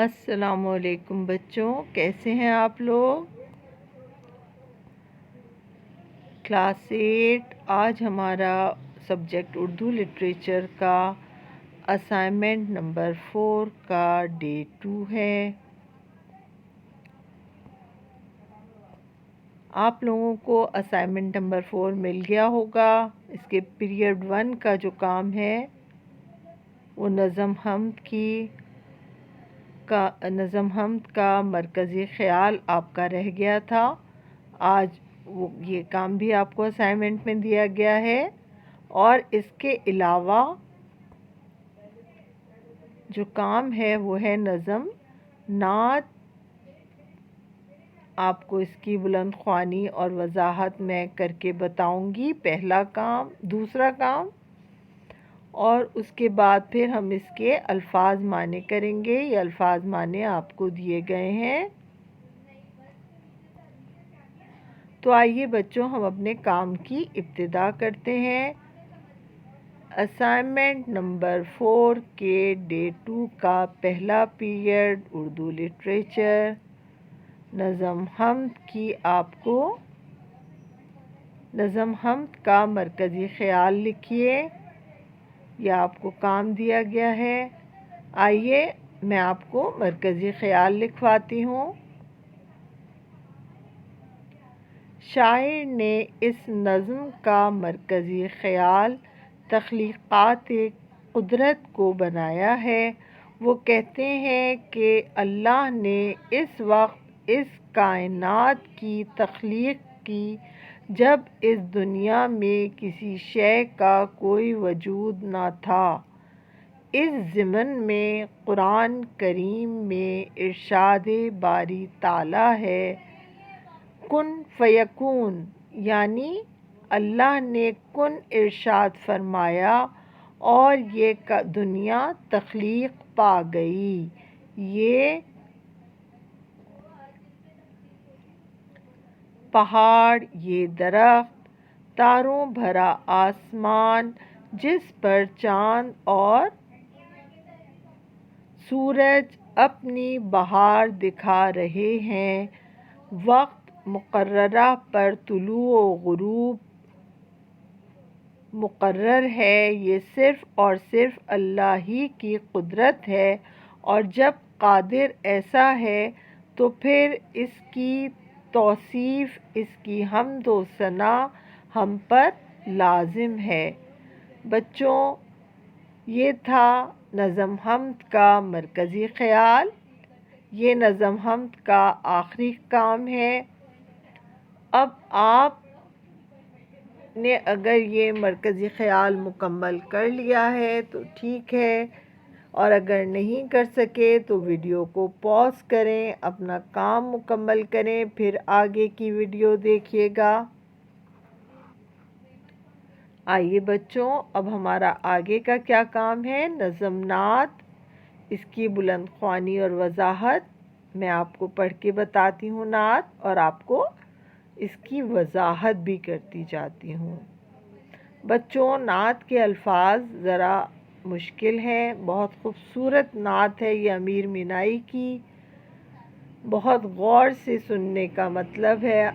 अस्सलाम वालेकुम बच्चों, कैसे हैं आप लोग। क्लास 8 आज हमारा सब्जेक्ट उर्दू लिटरेचर का असाइनमेंट नंबर 4 का डे 2 है। आप लोगों को असाइनमेंट नंबर 4 मिल गया होगा। इसके पीरियड 1 का जो काम है वो नज़म हमद का मरकज़ी ख़याल आपका रह गया था। आज वो ये काम भी आपको असाइनमेंट में दिया गया है और इसके अलावा जो काम है वो है नज़म नात। आपको इसकी बुलंद ख्वानी और वजाहत मैं करके बताऊंगी, पहला काम, दूसरा काम, और उसके बाद फिर हम इसके अल्फाज माने करेंगे। ये अल्फाज माने आपको दिए गए हैं। तो आइए बच्चों, हम अपने काम की इब्तिदा करते हैं। असाइनमेंट नंबर 4 के डे 2 का पहला पीरियड उर्दू लिटरेचर। नज़म हमद की आपको नज़म हमद का मरकज़ी ख़याल लिखिए। यह आपको काम दिया गया है। आइए मैं आपको मरकज़ी ख़याल लिखवाती हूँ। शायर ने इस नज़्म का मरकज़ी ख़याल तख्लीक़ात कुदरत को बनाया है। वो कहते हैं कि अल्लाह ने इस वक्त इस कायनात की तख्लीक़ की जब इस दुनिया में किसी शय का कोई वजूद ना था। इस ज़िमन में कुरान करीम में इरशाद बारी ताला है, कुन फ़यकून, यानी अल्लाह ने कुन इरशाद फरमाया और ये दुनिया तख्लीक़ पा गई। ये पहाड़, ये दरख्त, तारों भरा आसमान जिस पर चाँद और सूरज अपनी बहार दिखा रहे हैं, वक्त मुकर्ररा पर तुलू व गुरूब मुकर्रर है, ये सिर्फ़ और सिर्फ़ अल्लाह ही की कुदरत है। और जब कादिर ऐसा है तो फिर इसकी तौसीफ़, इसकी हम्द व सना हम पर लाजिम है। बच्चों, ये था नज़म हमद का मरकज़ी ख़याल। ये नज़म हमद का आखिरी काम है। अब आप ने अगर ये मरकज़ी ख़याल मुकम्मल कर लिया है तो ठीक है, और अगर नहीं कर सके तो वीडियो को पॉज़ करें, अपना काम मुकम्मल करें, फिर आगे की वीडियो देखिएगा। आइए बच्चों, अब हमारा आगे का क्या काम है। नज़म नात, इसकी बुलंद ख्वानी और वजाहत मैं आपको पढ़ के बताती हूँ नात, और आपको इसकी वजाहत भी करती जाती हूँ। बच्चों, नात के अल्फाज ज़रा मुश्किल हैं। बहुत खूबसूरत नात है ये अमीर मीनाई की। बहुत गौर से सुनने का मतलब है,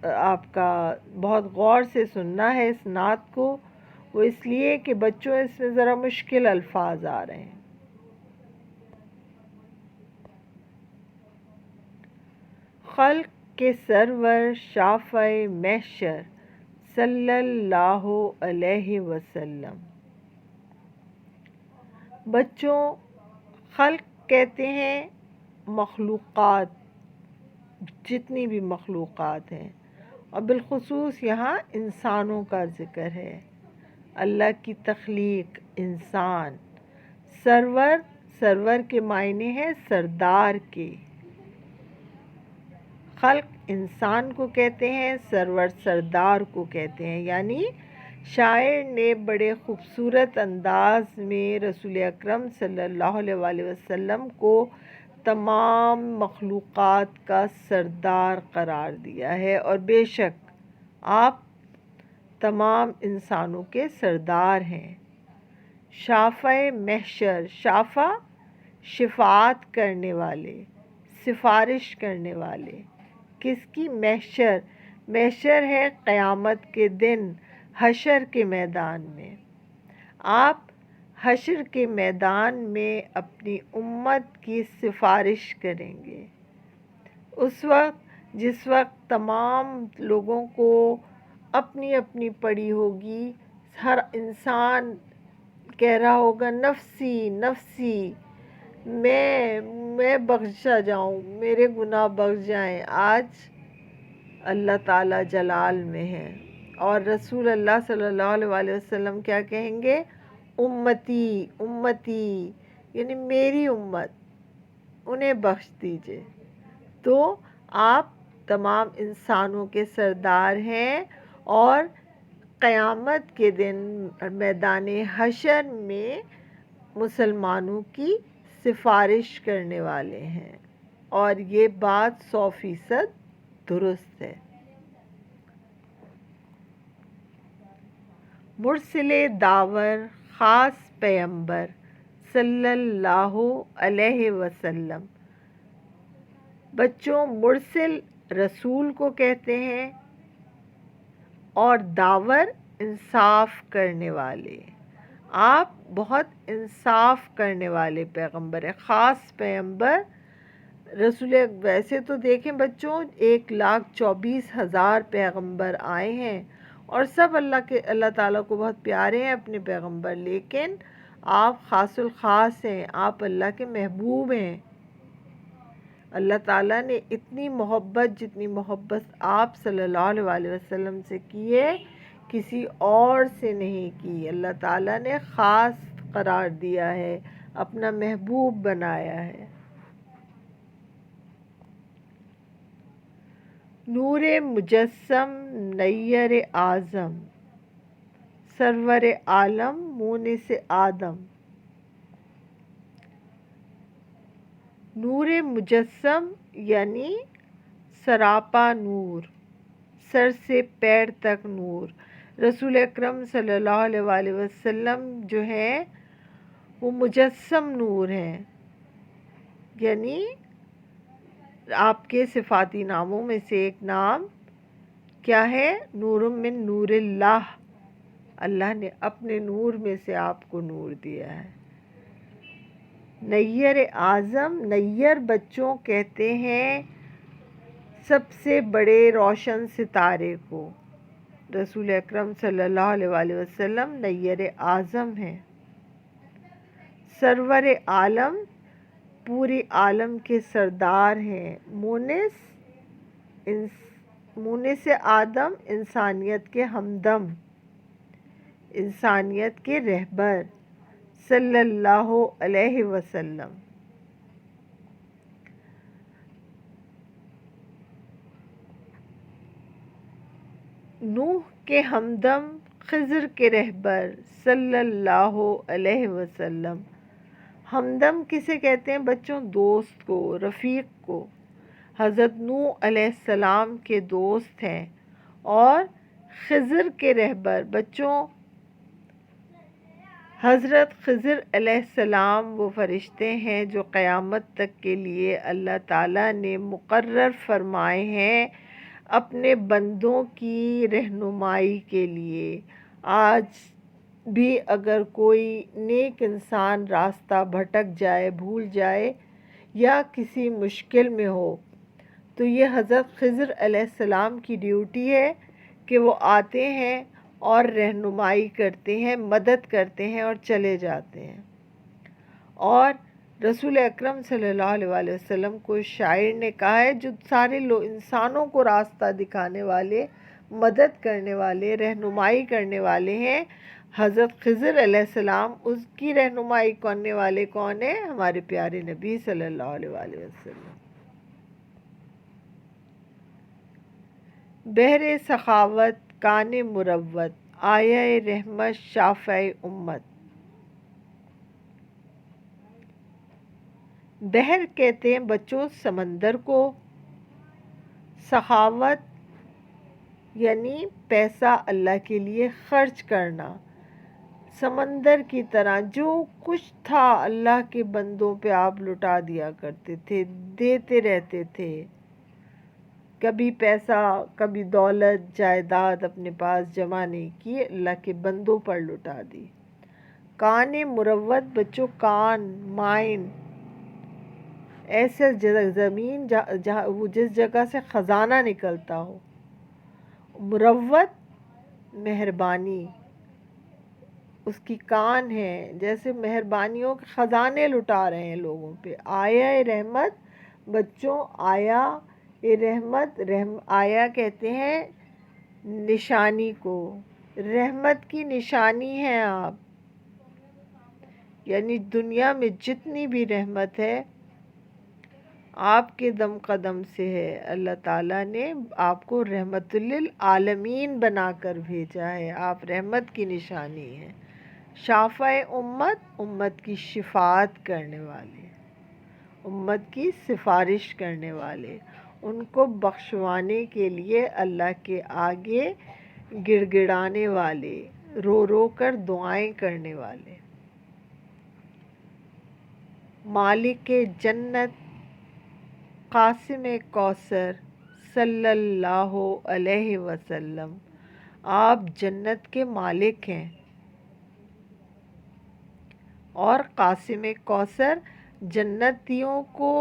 आपका बहुत गौर से सुनना है इस नात को। वो इसलिए कि बच्चों इसमें ज़रा मुश्किल अल्फाज आ रहे हैं। खल्क़ के सरवर शाफ़े महशर सल्लल्लाहु अलैहि वसल्लम। बच्चों, खल्क़ कहते हैं मखलूक़ात, जितनी भी मखलूक़ात हैं, और बिलख़ुसूस यहाँ इंसानों का ज़िक्र है। अल्लाह की तख्लीक़, इंसान। सरवर, सरवर के मायने हैं सरदार के। खल्क़ इंसान को कहते हैं, सरवर सरदार को कहते हैं। यानी शायर ने बड़े ख़ूबसूरत अंदाज़ में रसूल अकरम सल्लल्लाहु अलैहि वसल्लम को तमाम मखलूक़ात का सरदार करार दिया है। और बेशक आप तमाम इंसानों के सरदार हैं। शाफ़े महशर, शाफ़ा شفاعت کرنے والے، سفارش کرنے والے۔ کس کی؟ محشر۔ محشر ہے قیامت کے دن، حشر کے میدان میں۔ آپ حشر کے میدان میں اپنی امت کی سفارش کریں گے۔ اس وقت جس وقت تمام لوگوں کو اپنی اپنی پڑی ہوگی، ہر انسان کہہ رہا ہوگا نفسی نفسی، میں بخشا جاؤں، میرے گناہ بخش جائیں۔ آج اللہ تعالیٰ جلال میں ہے، اور رسول اللہ صلی اللہ علیہ وسلم کیا کہیں گے؟ امتی امتی، یعنی میری امت، انہیں بخش دیجئے۔ تو آپ تمام انسانوں کے سردار ہیں، اور قیامت کے دن میدان حشر میں مسلمانوں کی سفارش کرنے والے ہیں، اور یہ بات 100% درست ہے۔ مرسل داور خاص پیغمبر صلی اللہ علیہ وسلم۔ بچوں، مرسل رسول کو کہتے ہیں، اور داور انصاف کرنے والے۔ آپ بہت انصاف کرنے والے پیغمبر ہیں، خاص پیغمبر رسول۔ ویسے تو دیکھیں بچوں، 1,24,000 پیغمبر آئے ہیں، اور سب اللہ تعالیٰ کو بہت پیارے ہیں اپنے پیغمبر، لیکن آپ خاص الخاص ہیں، آپ اللہ کے محبوب ہیں۔ اللہ تعالیٰ نے اتنی محبت، جتنی محبت آپ صلی اللہ علیہ وسلم سے کی ہے، کسی اور سے نہیں کی۔ اللہ تعالیٰ نے خاص قرار دیا ہے، اپنا محبوب بنایا ہے۔ نور مجسم نیر اعظم، سرور عالم مونس آدم۔ نور مجسم یعنی سراپا نور، سر سے پیر تک نور۔ رسول اکرم صلی اللہ علیہ وسلم جو ہیں وہ مجسم نور ہیں، یعنی آپ کے صفاتی ناموں میں سے ایک نام کیا ہے؟ نور من نور اللہ۔ اللہ نے اپنے نور میں سے آپ کو نور دیا ہے۔ نیر اعظم، نیر بچوں کہتے ہیں سب سے بڑے روشن ستارے کو۔ رسول اکرم صلی اللہ علیہ وسلم نیر اعظم ہیں۔ سرور عالم، پوری عالم کے سردار ہیں۔ مونس آدم، انسانیت کے ہمدم، انسانیت کے رہبر صلی اللہ علیہ وسلم۔ نوح کے ہمدم، خضر کے رہبر صلی اللہ علیہ وسلم۔ ہمدم کسے کہتے ہیں بچوں؟ دوست کو، رفیق کو۔ حضرت نوح علیہ السلام کے دوست ہیں، اور خضر کے رہبر بچوں، حضرت خضر علیہ السلام وہ فرشتے ہیں جو قیامت تک کے لیے اللہ تعالیٰ نے مقرر فرمائے ہیں اپنے بندوں کی رہنمائی کے لیے۔ آج بھی اگر کوئی نیک انسان راستہ بھٹک جائے، بھول جائے، یا کسی مشکل میں ہو، تو یہ حضرت خضر علیہ السلام کی ڈیوٹی ہے کہ وہ آتے ہیں اور رہنمائی کرتے ہیں، مدد کرتے ہیں اور چلے جاتے ہیں۔ اور رسول اکرم صلی اللہ علیہ وسلم کو شاعر نے کہا ہے، جو سارے انسانوں کو راستہ دکھانے والے، مدد کرنے والے، رہنمائی کرنے والے ہیں، حضرت خضر علیہ السلام۔ اس کی رہنمائی کرنے والے کون ہیں؟ ہمارے پیارے نبی صلی اللہ علیہ وسلم۔ بحر سخاوت کان مروت، آیہ رحمت شافع امت۔ بحر کہتے ہیں بچوں سمندر کو، سخاوت یعنی پیسہ اللہ کے لیے خرچ کرنا، سمندر کی طرح جو کچھ تھا اللہ کے بندوں پہ آپ لٹا دیا کرتے تھے، دیتے رہتے تھے. کبھی پیسہ، کبھی دولت، جائیداد اپنے پاس جمع نہیں کی، اللہ کے بندوں پر لٹا دی. کان مروت بچوں، کان مائن، ایسے زمین جہاں وہ جس جگہ سے خزانہ نکلتا ہو. مروت مہربانی، اس کی کان ہے، جیسے مہربانیوں کے خزانے لٹا رہے ہیں لوگوں پہ. آیا رحمت بچوں، آیا رحمت، آیا کہتے ہیں نشانی کو، رحمت کی نشانی ہے آپ. یعنی دنیا میں جتنی بھی رحمت ہے آپ کے دم قدم سے ہے. اللہ تعالیٰ نے آپ کو رحمت للعالمین بنا کر بھیجا ہے، آپ رحمت کی نشانی ہیں. شافع امت، امت کی شفاعت کرنے والے، امت کی سفارش کرنے والے، ان کو بخشوانے کے لیے اللہ کے آگے گڑ گڑانے والے، رو رو کر دعائیں کرنے والے. مالک جنت قاسم کوثر صلی اللہ علیہ وسلم، آپ جنت کے مالک ہیں. اور قاسم کوثر، جنتیوں کو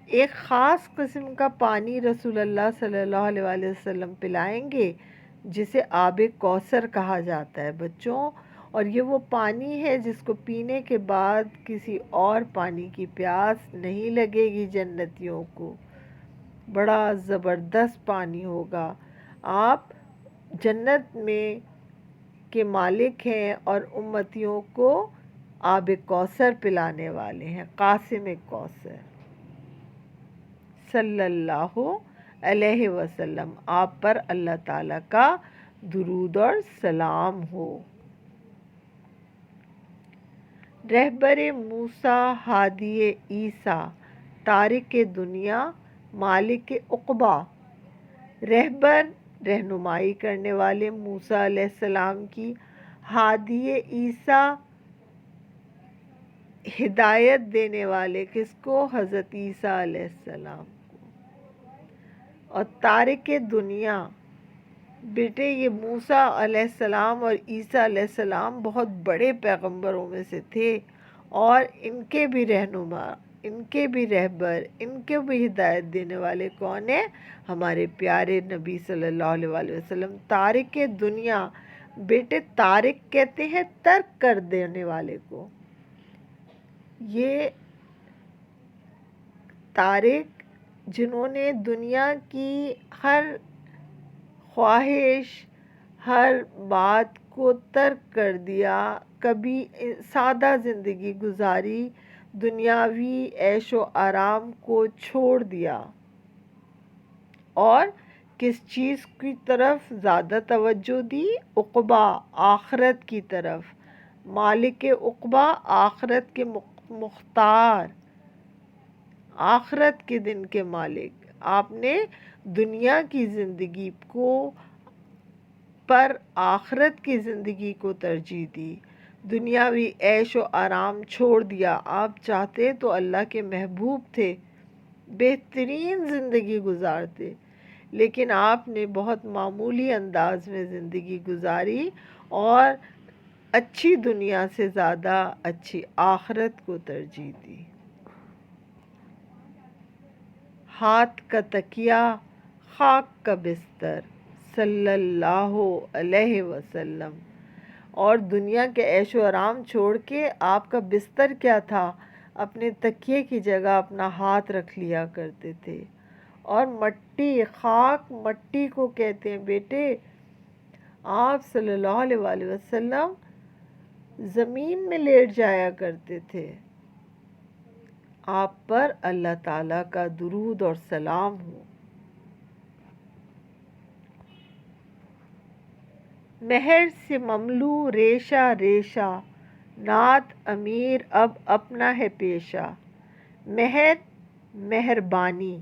ایک خاص قسم کا پانی رسول اللہ صلی اللہ علیہ وآلہ وسلم پلائیں گے جسے آب کوثر کہا جاتا ہے بچوں. اور یہ وہ پانی ہے جس کو پینے کے بعد کسی اور پانی کی پیاس نہیں لگے گی. جنتیوں کو بڑا زبردست پانی ہوگا. آپ جنت میں کے مالک ہیں اور امتیوں کو آب کوثر پلانے والے ہیں. قاسم کوثر صلی اللہ علیہ وسلم، آپ پر اللہ تعالیٰ کا درود اور سلام ہو. رہبر موسیٰ، ہادی عیسیٰ، تارک دنیا، مالک عقبیٰ. رہبر رہنمائی کرنے والے موسیٰ علیہ السلام کی، ہادی عیسیٰ ہدایت دینے والے کس کو؟ حضرت عیسیٰ علیہ السلام کو. اور تارک دنیا، بیٹے یہ موسیٰ علیہ السلام اور عیسیٰ علیہ السلام بہت بڑے پیغمبروں میں سے تھے، اور ان کے بھی رہنما، ان کے بھی رہبر، ان کے بھی ہدایت دینے والے کون ہیں؟ ہمارے پیارے نبی صلی اللہ علیہ وآلہ وسلم. تارک دنیا، بیٹے تارک کہتے ہیں ترک کر دینے والے کو. یہ تارک جنہوں نے دنیا کی ہر خواہش، ہر بات کو ترک کر دیا، کبھی سادہ زندگی گزاری، دنیاوی عیش و آرام کو چھوڑ دیا، اور کس چیز کی طرف زیادہ توجہ دی؟ عقبہ، آخرت کی طرف. مالک عقبہ، آخرت کے مختار، آخرت کے دن کے مالک. آپ نے دنیا کی زندگی کو پر آخرت کی زندگی کو ترجیح دی، دنیاوی عیش و آرام چھوڑ دیا. آپ چاہتے تو اللہ کے محبوب تھے، بہترین زندگی گزارتے، لیکن آپ نے بہت معمولی انداز میں زندگی گزاری اور اچھی دنیا سے زیادہ اچھی آخرت کو ترجیح دی. ہاتھ کا تکیہ، خاک کا بستر صلی اللہ علیہ وسلم. اور دنیا کے عیش و آرام چھوڑ کے آپ کا بستر کیا تھا؟ اپنے تکیے کی جگہ اپنا ہاتھ رکھ لیا کرتے تھے. اور مٹی، خاک مٹی کو کہتے ہیں بیٹے. آپ صلی اللہ علیہ وآلہ وسلم زمین میں لیٹ جایا کرتے تھے. آپ پر اللہ تعالیٰ کا درود اور سلام ہو. مہر سے مملو ریشہ ریشہ، نعت امیر اب اپنا ہے پیشہ. مہر مہربانی،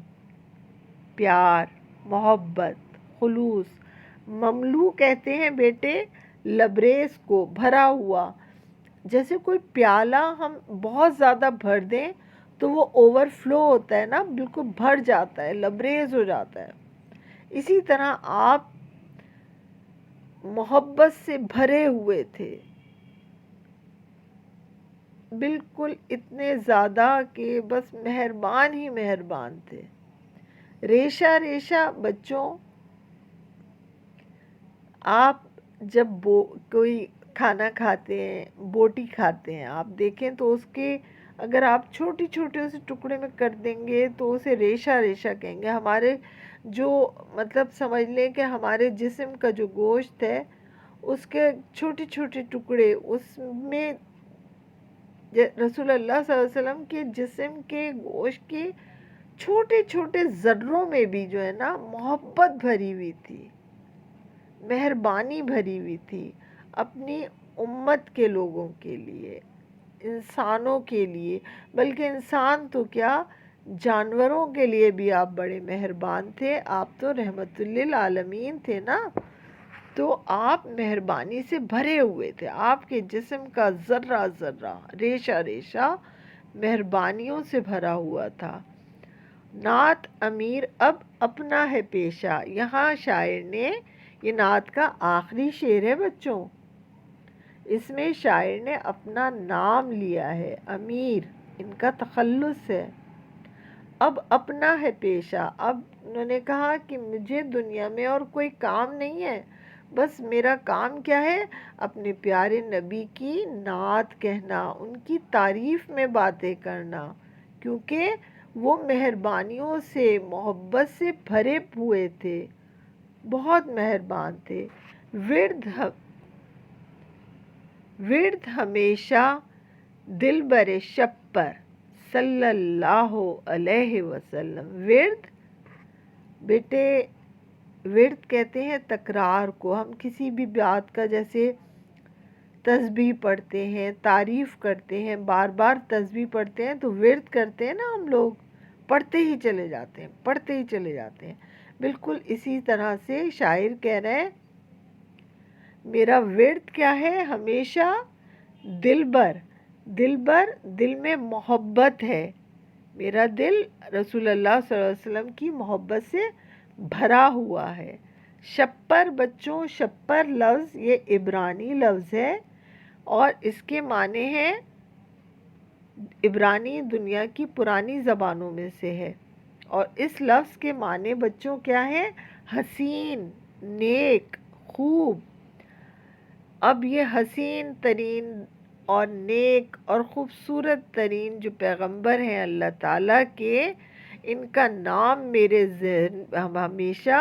پیار، محبت، خلوص. مملو کہتے ہیں بیٹے लबरेज को, भरा हुआ। जैसे कोई प्याला हम बहुत ज़्यादा भर दें तो वो ओवरफ्लो होता है ना, बिल्कुल भर जाता है, लबरेज हो जाता है। इसी तरह आप मोहब्बत से भरे हुए थे, बिल्कुल इतने ज़्यादा कि बस मेहरबान ही मेहरबान थे। रेशा रेशा बच्चों, आप जब कोई खाना खाते हैं, बोटी खाते हैं, आप देखें तो उसके अगर आप छोटे छोटे उसे टुकड़े में कर देंगे तो उसे रेशा रेशा कहेंगे। हमारे जो मतलब समझ लें कि हमारे जिस्म का जो गोश्त है उसके छोटे छोटे टुकड़े, उसमें रसूलुल्लाह सल्लल्लाहु अलैहि वसल्लम के जिस्म के गोश्त के छोटे छोटे ज़र्रों में भी जो है ना मोहब्बत भरी हुई थी, मेहरबानी भरी हुई थी अपनी उम्मत के लोगों के लिए, इंसानों के लिए। बल्कि इंसान तो क्या, जानवरों के लिए भी आप बड़े मेहरबान थे। आप तो रहमतुल लिल आलमीन थे ना, तो आप मेहरबानी से भरे हुए थे। आपके जिस्म का ज़र्रा ज़र्रा, रेशा रेशा मेहरबानियों से भरा हुआ था। नात अमीर अब अपना है पेशा। यहाँ शायर ने, ये नात का आखिरी शेर है बच्चों, इसमें शायर ने अपना नाम लिया है, अमीर इनका तखल्लुस है। अब अपना है पेशा, अब उन्होंने कहा कि मुझे दुनिया में और कोई काम नहीं है, बस मेरा काम क्या है, अपने प्यारे नबी की नात कहना, उनकी तारीफ़ में बातें करना, क्योंकि वो मेहरबानियों से, मोहब्बत से भरे हुए थे, बहुत मेहरबान थे। विर्द हमेशा दिल बरे शब पर सल्लल्लाहु अलैहि वसल्लम। विर्द बेटे, विर्द कहते हैं तकरार को। हम किसी भी बात का, जैसे तस्बीह पढ़ते हैं, तारीफ़ करते हैं, बार बार तस्बीह पढ़ते हैं तो विर्द करते हैं ना हम लोग, पढ़ते ही चले जाते हैं, पढ़ते ही चले जाते हैं। बिल्कुल इसी तरह से शायर कह रहे हैं, मेरा विर्द क्या है, हमेशा दिलबर, दिलबर दिल में मोहब्बत है, मेरा दिल रसूलुल्लाह सल्लल्लाहु अलैहि वसल्लम की मोहब्बत से भरा हुआ है। शप्पर बच्चों, शप्पर लफ्ज़ ये इब्रानी लफ्ज़ है और इसके माने हैं, इब्रानी दुनिया की पुरानी ज़बानों में से है और इस लफ्ज़ के माने बच्चों क्या है, हसीन, नेक, खूब। अब ये हसीन तरीन और नेक और ख़ूबसूरत तरीन जो पैगंबर हैं अल्लाह ताला के, इनका नाम मेरे ज़हन हमेशा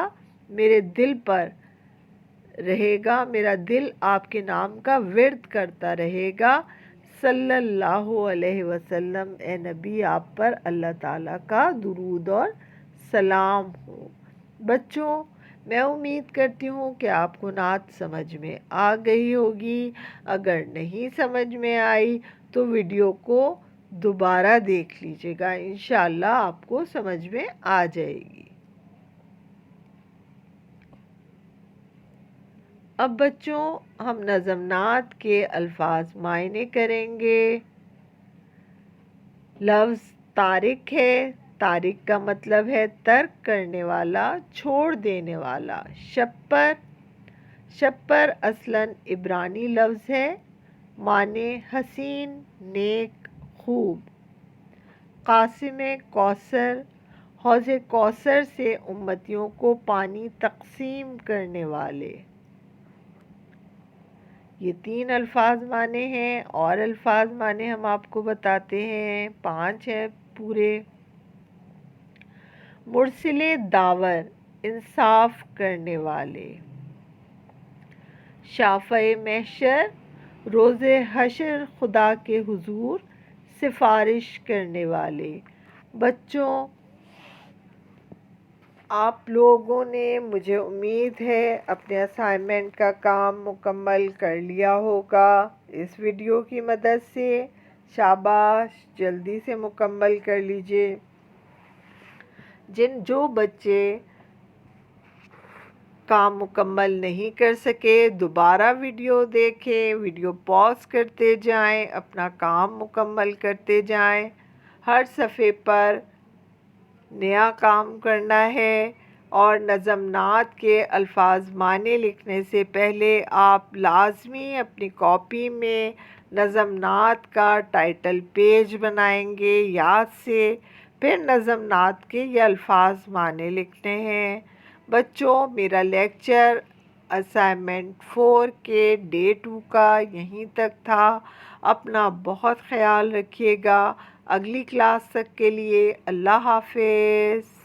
मेरे दिल पर रहेगा, मेरा दिल आपके नाम का विर्द करता रहेगा। सल्लल्लाहु अलैहि वसल्लम, ए नबी आप पर अल्लाह ताला का दुरूद और सलाम हो। बच्चों, मैं उम्मीद करती हूँ कि आपको नात समझ में आ गई होगी। अगर नहीं समझ में आई तो वीडियो को दोबारा देख लीजिएगा, इंशाअल्लाह आपको समझ में आ जाएगी। अब बच्चों हम नज़म नात के अल्फाज मायने करेंगे। लफ्ज़ तारिक है, तारिक का मतलब है तर्क करने वाला, छोड़ देने वाला। शप्पर, शप्पर असलन इब्रानी लफ्ज़ है, माने हसीन, नेक, खूब। कासिम कौसर, हौज़े कौसर से उम्मतियों को पानी तक़सीम करने वाले। ये 3 अल्फाज माने हैं और अल्फाज माने हम आपको बताते हैं, 5 हैं पूरे। मुरसिले दावर, इंसाफ करने वाले। शाफ़े महशर, रोज़े हशर खुदा के हुजूर सिफारिश करने वाले। बच्चों, आप लोगों ने, मुझे उम्मीद है, अपने असाइनमेंट का काम मुकम्मल कर लिया होगा इस वीडियो की मदद से। शाबाश, जल्दी से मुकम्मल कर लीजिए। जो बच्चे کام مکمل نہیں کر سکے دوبارہ ویڈیو دیکھیں، ویڈیو پاز کرتے جائیں، اپنا کام مکمل کرتے جائیں۔ ہر صفحے پر نیا کام کرنا ہے، اور نظم نعت کے الفاظ معنی لکھنے سے پہلے آپ لازمی اپنی کاپی میں نظم نعت کا ٹائٹل پیج بنائیں گے یاد سے، پھر نظم نعت کے یہ الفاظ معنی لکھنے ہیں۔ بچوں، میرا لیکچر اسائنمنٹ 4 کے ڈے 2 کا یہیں تک تھا۔ اپنا بہت خیال رکھیے گا۔ اگلی کلاس تک کے لیے اللہ حافظ۔